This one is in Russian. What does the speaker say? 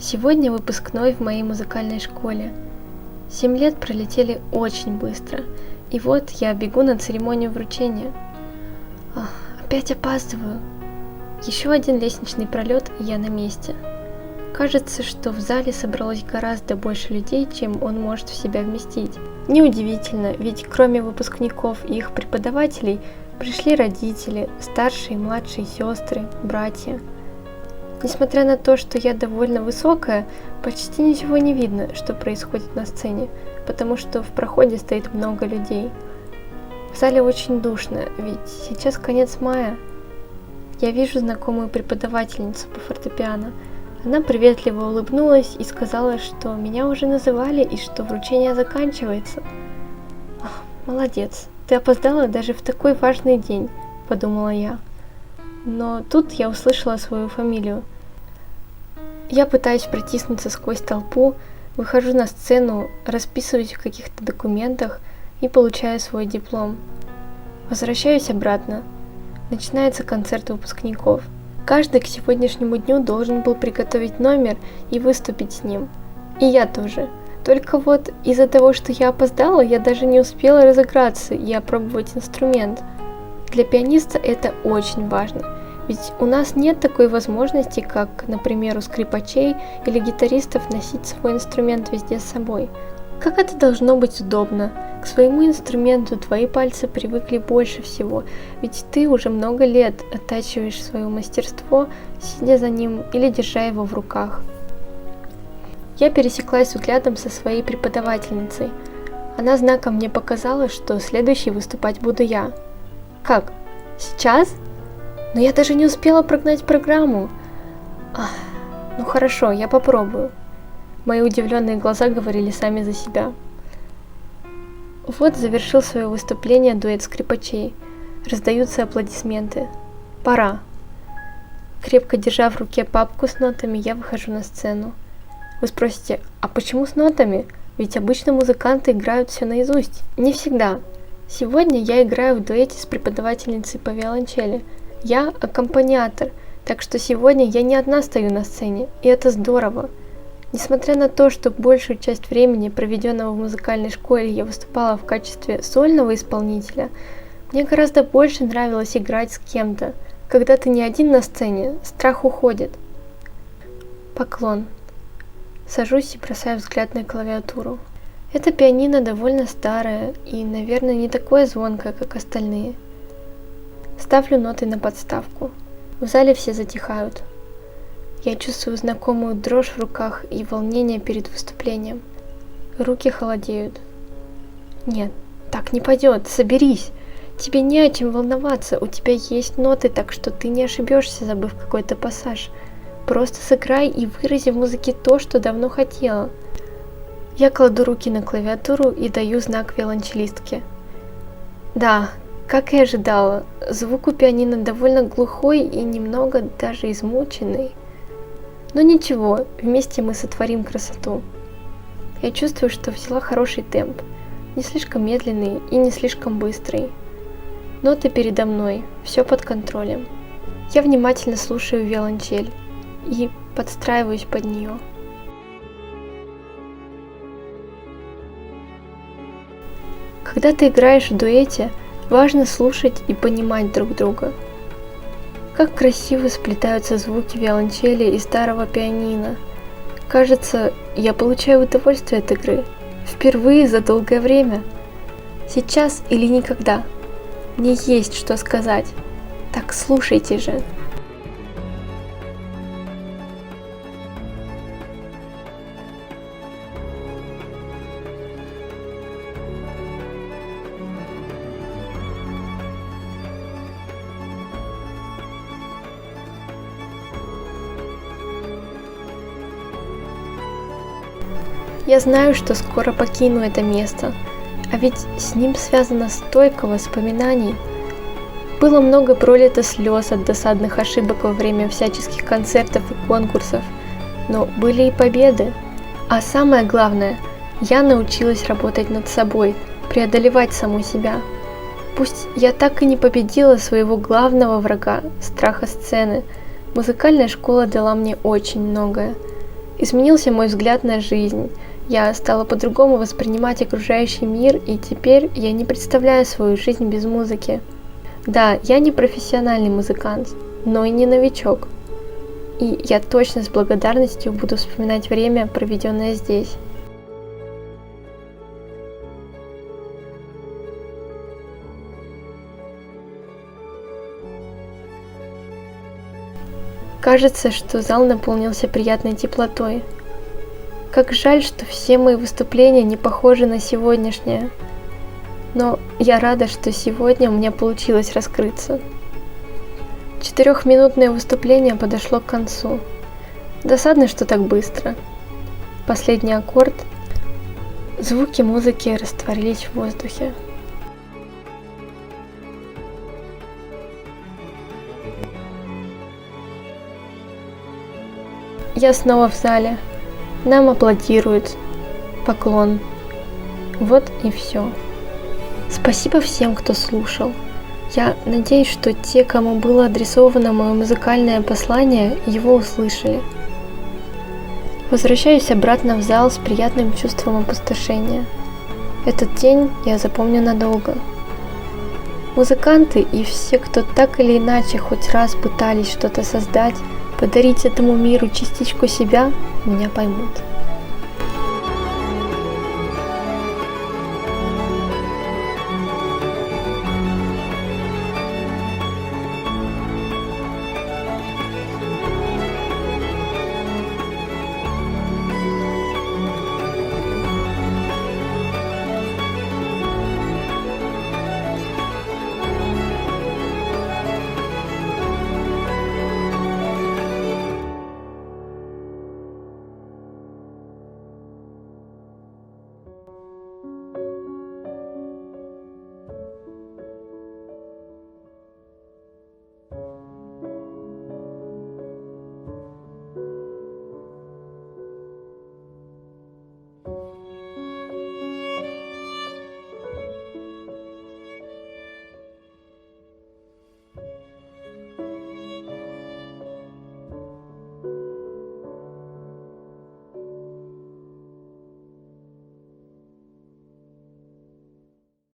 Сегодня выпускной в моей музыкальной школе. 7 лет пролетели очень быстро, и вот я бегу на церемонию вручения. Опять опаздываю. Еще один лестничный пролет, и я на месте. Кажется, что в зале собралось гораздо больше людей, чем он может в себя вместить. Неудивительно, ведь кроме выпускников и их преподавателей пришли родители, старшие и младшие сестры, братья. Несмотря на то, что я довольно высокая, почти ничего не видно, что происходит на сцене, потому что в проходе стоит много людей. В зале очень душно, ведь сейчас конец мая. Я вижу знакомую преподавательницу по фортепиано. Она приветливо улыбнулась и сказала, что меня уже называли и что вручение заканчивается. «Молодец, ты опоздала даже в такой важный день», — подумала я. Но тут я услышала свою фамилию. Я пытаюсь протиснуться сквозь толпу, выхожу на сцену, расписываюсь в каких-то документах и получаю свой диплом. Возвращаюсь обратно. Начинается концерт выпускников. Каждый к сегодняшнему дню должен был приготовить номер и выступить с ним. И я тоже. Только вот из-за того, что я опоздала, я даже не успела разыграться и опробовать инструмент. Для пианиста это очень важно, ведь у нас нет такой возможности, как, например, у скрипачей или гитаристов носить свой инструмент везде с собой. Как это должно быть удобно? К своему инструменту твои пальцы привыкли больше всего, ведь ты уже много лет оттачиваешь свое мастерство, сидя за ним или держа его в руках. Я пересеклась взглядом со своей преподавательницей. Она знаком мне показала, что следующей выступать буду я. Как? Сейчас? Но я даже не успела прогнать программу. Ну хорошо, я попробую. Мои удивленные глаза говорили сами за себя. Вот завершил свое выступление дуэт скрипачей. Раздаются аплодисменты. Пора. Крепко держа в руке папку с нотами, я выхожу на сцену. Вы спросите, а почему с нотами? Ведь обычно музыканты играют все наизусть. Не всегда. Сегодня я играю в дуэте с преподавательницей по виолончели. Я аккомпаниатор, так что сегодня я не одна стою на сцене, и это здорово. Несмотря на то, что большую часть времени, проведенного в музыкальной школе, я выступала в качестве сольного исполнителя, мне гораздо больше нравилось играть с кем-то. Когда ты не один на сцене, страх уходит. Поклон. Сажусь и бросаю взгляд на клавиатуру. Это пианино довольно старое и, наверное, не такое звонкое, как остальные. Ставлю ноты на подставку. В зале все затихают. Я чувствую знакомую дрожь в руках и волнение перед выступлением. Руки холодеют. Нет, так не пойдет, соберись. Тебе не о чем волноваться, у тебя есть ноты, так что ты не ошибешься, забыв какой-то пассаж. Просто сыграй и вырази в музыке то, что давно хотела. Я кладу руки на клавиатуру и даю знак виолончелистке. Да, как и ожидала, звук у пианино довольно глухой и немного даже измученный. Но ничего, вместе мы сотворим красоту. Я чувствую, что взяла хороший темп, не слишком медленный и не слишком быстрый. Ноты передо мной, все под контролем. Я внимательно слушаю виолончель и подстраиваюсь под нее. Когда ты играешь в дуэте, важно слушать и понимать друг друга. Как красиво сплетаются звуки виолончели и старого пианино. Кажется, я получаю удовольствие от игры. Впервые за долгое время. Сейчас или никогда. Мне есть что сказать. Так слушайте же. Я знаю, что скоро покину это место, а ведь с ним связано столько воспоминаний. Было много пролито слез от досадных ошибок во время всяческих концертов и конкурсов, но были и победы. А самое главное, я научилась работать над собой, преодолевать саму себя. Пусть я так и не победила своего главного врага – страха сцены, музыкальная школа дала мне очень многое. Изменился мой взгляд на жизнь. Я стала по-другому воспринимать окружающий мир, и теперь я не представляю свою жизнь без музыки. Да, я не профессиональный музыкант, но и не новичок. И я точно с благодарностью буду вспоминать время, проведенное здесь. Кажется, что зал наполнился приятной теплотой. Как жаль, что все мои выступления не похожи на сегодняшнее. Но я рада, что сегодня у меня получилось раскрыться. 4-минутное выступление подошло к концу. Досадно, что так быстро. Последний аккорд. Звуки музыки растворились в воздухе. Я снова в зале. Нам аплодируют. Поклон. Вот и все. Спасибо всем, кто слушал. Я надеюсь, что те, кому было адресовано мое музыкальное послание, его услышали. Возвращаюсь обратно в зал с приятным чувством опустошения. Этот день я запомню надолго. Музыканты и все, кто так или иначе хоть раз пытались что-то создать, подарить этому миру частичку себя, меня поймут.